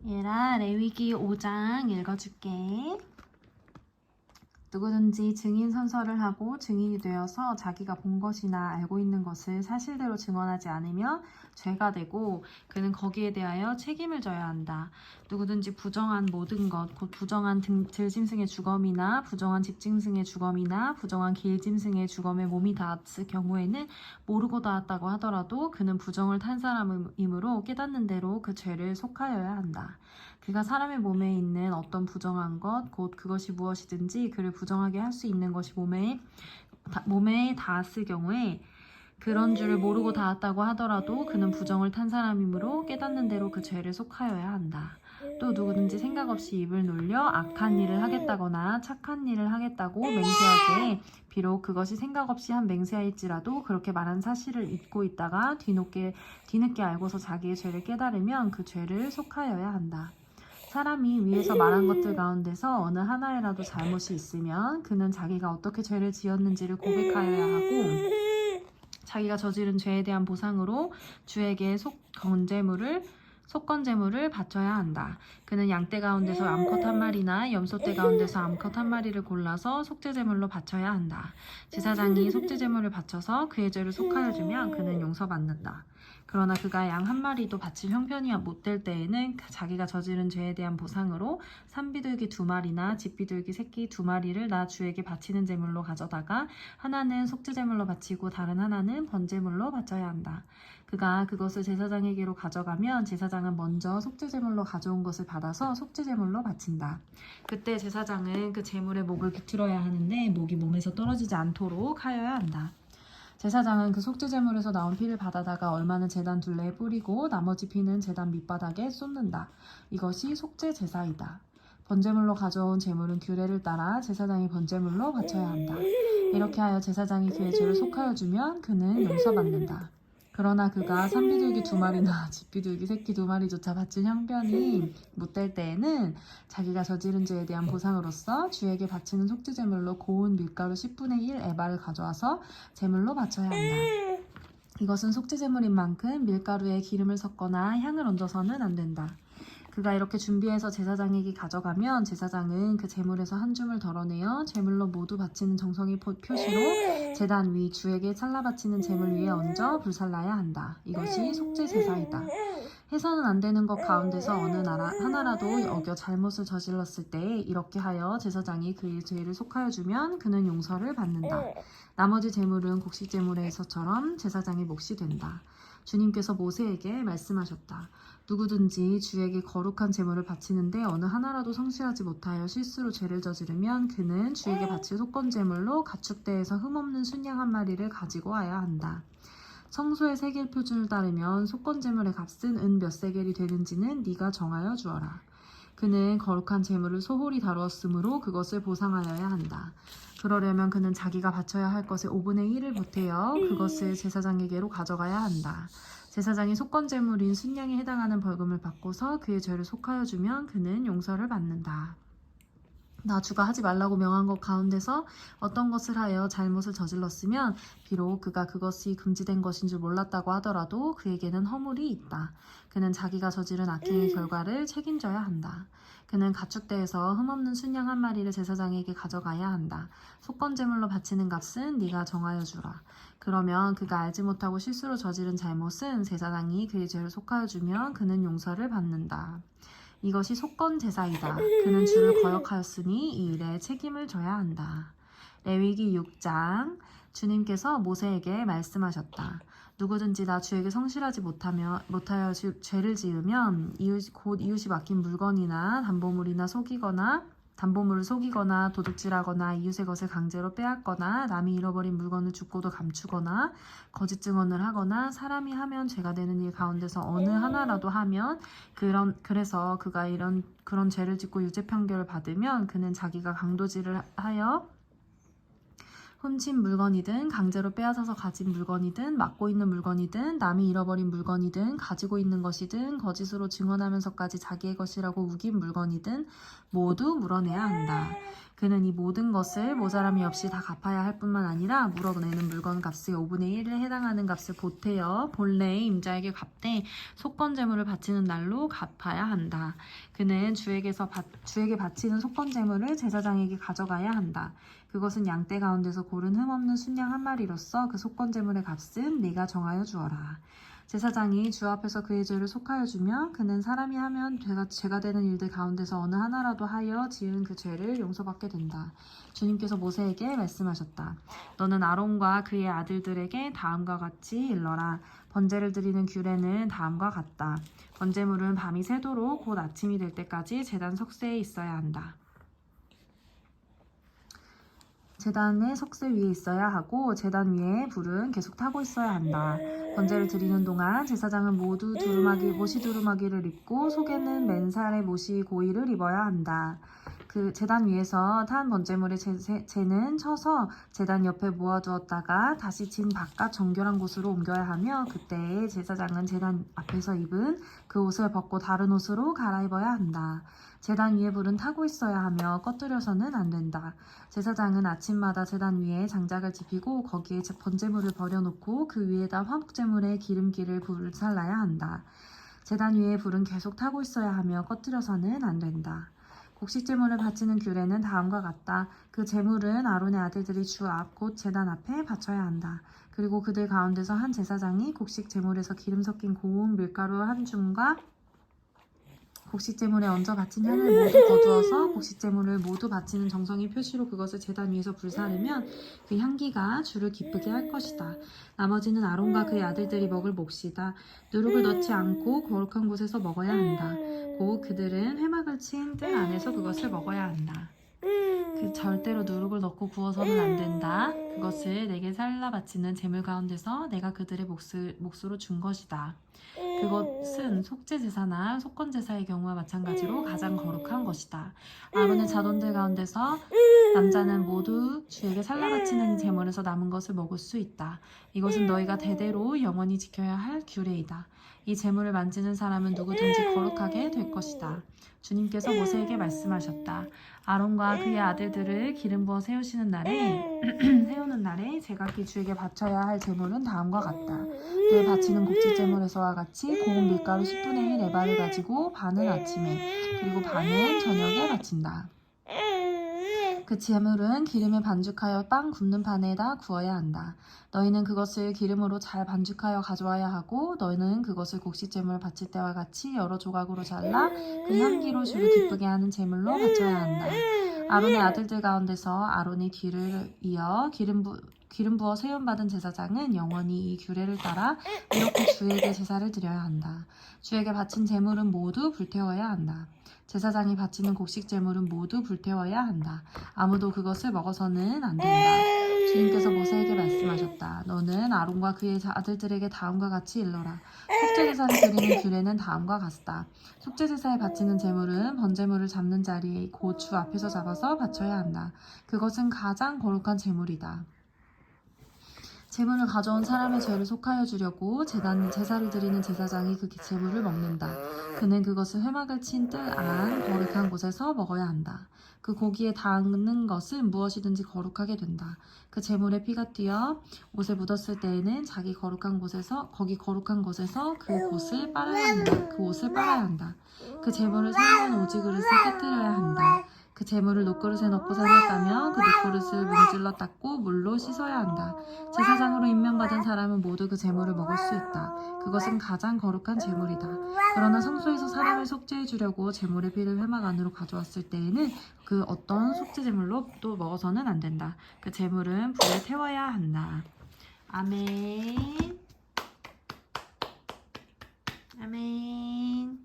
얘라 레위기 5장 읽어줄게. 누구든지 증인 선서를 하고 증인이 되어서 자기가 본 것이나 알고 있는 것을 사실대로 증언하지 않으면 죄가 되고 그는 거기에 대하여 책임을 져야 한다. 누구든지 부정한 모든 것, 곧 부정한 들짐승의 주검이나 부정한 집짐승의 주검이나 부정한 길짐승의 주검에 몸이 닿았을 경우에는 모르고 닿았다고 하더라도 그는 부정을 탄 사람이므로 깨닫는 대로 그 죄를 속하여야 한다. 그가 사람의 몸에 있는 어떤 부정한 것, 곧 그것이 무엇이든지 그를 부정하게 할 수 있는 것이 몸에 닿았을 경우에 그런 줄을 모르고 닿았다고 하더라도 그는 부정을 탄 사람이므로 깨닫는 대로 그 죄를 속하여야 한다. 또 누구든지 생각 없이 입을 놀려 악한 일을 하겠다거나 착한 일을 하겠다고 맹세하되 비록 그것이 생각 없이 한 맹세할지라도 그렇게 말한 사실을 잊고 있다가 뒤늦게 알고서 자기의 죄를 깨달으면 그 죄를 속하여야 한다. 사람이 위에서 말한 것들 가운데서 어느 하나에라도 잘못이 있으면 그는 자기가 어떻게 죄를 지었는지를 고백하여야 하고 자기가 저지른 죄에 대한 보상으로 주에게 속건제물을 바쳐야 한다. 그는 양떼 가운데서 암컷 한 마리나 염소떼 가운데서 암컷 한 마리를 골라서 속죄제물로 바쳐야 한다. 제사장이 속죄제물을 바쳐서 그의 죄를 속하여주면 그는 용서받는다. 그러나 그가 양 한 마리도 바칠 형편이 못 될 때에는 자기가 저지른 죄에 대한 보상으로 산비둘기 2마리나 집비둘기 새끼 2마리를 나 주에게 바치는 제물로 가져다가 하나는 속죄제물로 바치고 다른 하나는 번제물로 바쳐야 한다. 그가 그것을 제사장에게로 가져가면 제사장은 먼저 속죄제물로 가져온 것을 받아서 속죄제물로 바친다. 그때 제사장은 그 제물의 목을 비틀어야 하는데 목이 몸에서 떨어지지 않도록 하여야 한다. 제사장은 그 속죄제물에서 나온 피를 받아다가 얼마는 제단 둘레에 뿌리고 나머지 피는 제단 밑바닥에 쏟는다. 이것이 속죄제사이다. 번제물로 가져온 제물은 규례를 따라 제사장이 번제물로 바쳐야 한다. 이렇게 하여 제사장이 그의 죄를 속하여주면 그는 용서받는다. 그러나 그가 산비둘기 2마리나 집비둘기 새끼 2마리조차 바칠 형편이 못 될 때에는 자기가 저지른 죄에 대한 보상으로서 주에게 바치는 속죄제물로 고운 밀가루 10분의 1 에바를 가져와서 제물로 바쳐야 한다. 이것은 속죄제물인 만큼 밀가루에 기름을 섞거나 향을 얹어서는 안 된다. 그가 이렇게 준비해서 제사장에게 가져가면 제사장은 그 제물에서 한 줌을 덜어내어 제물로 모두 바치는 정성의 표시로 제단 위 주에게 찰나 바치는 제물 위에 얹어 불살라야 한다. 이것이 속죄제사이다. 해서는 안 되는 것 가운데서 어느 하나라도 어겨 잘못을 저질렀을 때 이렇게 하여 제사장이 그의 죄를 속하여주면 그는 용서를 받는다. 나머지 제물은 곡식제물에서처럼 제사장의 몫이 된다. 주님께서 모세에게 말씀하셨다. 누구든지 주에게 거룩한 제물을 바치는데 어느 하나라도 성실하지 못하여 실수로 죄를 저지르면 그는 주에게 바칠 속건제물로 가축대에서 흠없는 순양 한 마리를 가지고 와야 한다. 성소의 세겔 표준을 따르면 속건제물의 값은 은 몇 세겔이 되는지는 네가 정하여 주어라. 그는 거룩한 제물을 소홀히 다루었으므로 그것을 보상하여야 한다. 그러려면 그는 자기가 바쳐야 할 것의 5분의 1을 보태어 그것을 제사장에게로 가져가야 한다. 제사장이 속건제물인 순양에 해당하는 벌금을 받고서 그의 죄를 속하여주면 그는 용서를 받는다. 나 주가 하지 말라고 명한 것 가운데서 어떤 것을 하여 잘못을 저질렀으면 비록 그가 그것이 금지된 것인 줄 몰랐다고 하더라도 그에게는 허물이 있다. 그는 자기가 저지른 악행의 결과를 책임져야 한다. 그는 가축대에서 흠없는 순양 한 마리를 제사장에게 가져가야 한다. 속건제물로 바치는 값은 네가 정하여 주라. 그러면 그가 알지 못하고 실수로 저지른 잘못은 제사장이 그의 죄를 속하여 주면 그는 용서를 받는다. 이것이 속건제사이다. 그는 주를 거역하였으니 이 일에 책임을 져야 한다. 레위기 6장 주님께서 모세에게 말씀하셨다. 누구든지 나 주에게 성실하지 못하여 죄를 지으면 이웃이 맡긴 물건이나 담보물을 속이거나 도둑질하거나 이웃의 것을 강제로 빼앗거나 남이 잃어버린 물건을 죽고도 감추거나 거짓 증언을 하거나 사람이 하면 죄가 되는 일 가운데서 어느 하나라도 하면 그래서 그가 그런 죄를 짓고 유죄 판결을 받으면 그는 자기가 강도질을 하여 훔친 물건이든 강제로 빼앗아서 가진 물건이든 맡고 있는 물건이든 남이 잃어버린 물건이든 가지고 있는 것이든 거짓으로 증언하면서까지 자기의 것이라고 우긴 물건이든 모두 물어내야 한다. 그는 이 모든 것을 모자람이 없이 다 갚아야 할 뿐만 아니라 물어내는 물건 값의 5분의 1에 해당하는 값을 보태어 본래의 임자에게 갚되 속건 재물을 바치는 날로 갚아야 한다. 그는 주에게 바치는 속건 재물을 제사장에게 가져가야 한다. 그것은 양떼 가운데서 고른 흠없는 순양 한 마리로서 그 속건 재물의 값은 네가 정하여 주어라. 제사장이 주 앞에서 그의 죄를 속하여 주며 그는 사람이 하면 죄가 되는 일들 가운데서 어느 하나라도 하여 지은 그 죄를 용서받게 된다. 주님께서 모세에게 말씀하셨다. 너는 아론과 그의 아들들에게 다음과 같이 일러라. 번제를 드리는 규례는 다음과 같다. 번제물은 밤이 새도록 곧 아침이 될 때까지 제단 석쇠에 있어야 한다. 제단의 석쇠 위에 있어야 하고 제단 위에 불은 계속 타고 있어야 한다. 번제를 드리는 동안 제사장은 모두 모시 두루마기를 입고 속에는 맨살의 모시 고이를 입어야 한다. 그 제단 위에서 탄 번제물의 재는 쳐서 제단 옆에 모아두었다가 다시 진 바깥 정결한 곳으로 옮겨야 하며 그때에 제사장은 제단 앞에서 입은 그 옷을 벗고 다른 옷으로 갈아입어야 한다. 제단 위에 불은 타고 있어야 하며 꺼뜨려서는 안 된다. 제사장은 아침마다 제단 위에 장작을 지피고 거기에 번제물을 버려놓고 그 위에다 화목제물의 기름기를 불을 살라야 한다. 제단 위에 불은 계속 타고 있어야 하며 꺼뜨려서는 안 된다. 곡식제물을 바치는 규례는 다음과 같다. 그 제물은 아론의 아들들이 주 앞 곧 제단 앞에 바쳐야 한다. 그리고 그들 가운데서 한 제사장이 곡식제물에서 기름 섞인 고운 밀가루 한 줌과 곡식제물에 얹어 바친 향을 모두 거두어서 곡식제물을 모두 바치는 정성의 표시로 그것을 제단 위에서 불사르면 그 향기가 주를 기쁘게 할 것이다. 나머지는 아론과 그의 아들들이 먹을 몫이다. 누룩을 넣지 않고 거룩한 곳에서 먹어야 한다. 곧 그들은 회막을 친 뜰 안에서 그것을 먹어야 한다. 절대로 누룩을 넣고 구워서는 안 된다. 그것을 내게 살라 바치는 제물 가운데서 내가 그들의 몫으로 준 것이다. 그것은 속죄제사나 속건제사의 경우와 마찬가지로 가장 거룩한 것이다. 아론의 자손들 가운데서 남자는 모두 주에게 살라 바치는 제물에서 남은 것을 먹을 수 있다. 이것은 너희가 대대로 영원히 지켜야 할 규례이다. 이 제물을 만지는 사람은 누구든지 거룩하게 될 것이다. 주님께서 모세에게 말씀하셨다. 아론과 그의 아들들을 기름 부어 세우는 날에 제각기 주에게 바쳐야 할 제물은 다음과 같다. 늘 바치는 곡식 제물에서와 같이 고운 밀가루 10분의 1 에바를 가지고 반은 아침에 그리고 반은 저녁에 바친다. 그 제물은 기름에 반죽하여 빵 굽는 판에다 구워야 한다. 너희는 그것을 기름으로 잘 반죽하여 가져와야 하고 너희는 그것을 곡식제물 바칠 때와 같이 여러 조각으로 잘라 그 향기로 주를 기쁘게 하는 제물로 바쳐야 한다. 아론의 아들들 가운데서 아론의 뒤를 이어 기름 부어 세움받은 제사장은 영원히 이 규례를 따라 이렇게 주에게 제사를 드려야 한다. 주에게 바친 제물은 모두 불태워야 한다. 제사장이 바치는 곡식 제물은 모두 불태워야 한다. 아무도 그것을 먹어서는 안 된다. 주님께서 모세에게 말씀하셨다. 너는 아론과 그의 아들들에게 다음과 같이 일러라. 속죄제사를 드리는 규례는 다음과 같다. 속죄제사에 바치는 제물은 번제물을 잡는 자리에 곧 주 앞에서 잡아서 바쳐야 한다. 그것은 가장 거룩한 제물이다. 제물을 가져온 사람의 죄를 속하여 주려고 제사를 드리는 제사장이 그 제물을 먹는다. 그는 그것을 회막을 친 뜰 안 거룩한 곳에서 먹어야 한다. 그 고기에 닿는 것은 무엇이든지 거룩하게 된다. 그 제물의 피가 튀어 옷에 묻었을 때에는 거기 거룩한 곳에서 그 옷을 빨아야 한다. 그 제물을 사용한 오지 그릇을 깨뜨려야 한다. 그 제물을 녹그릇에 넣고 삶았다며 그 녹그릇을 문질러 닦고 물로 씻어야 한다. 제사장으로 임명받은 사람은 모두 그 제물을 먹을 수 있다. 그것은 가장 거룩한 제물이다. 그러나 성소에서 사람을 속죄해 주려고 제물의 피를 회막 안으로 가져왔을 때에는 그 어떤 속죄 제물로 또 먹어서는 안 된다. 그 제물은 불에 태워야 한다. 아멘. 아멘.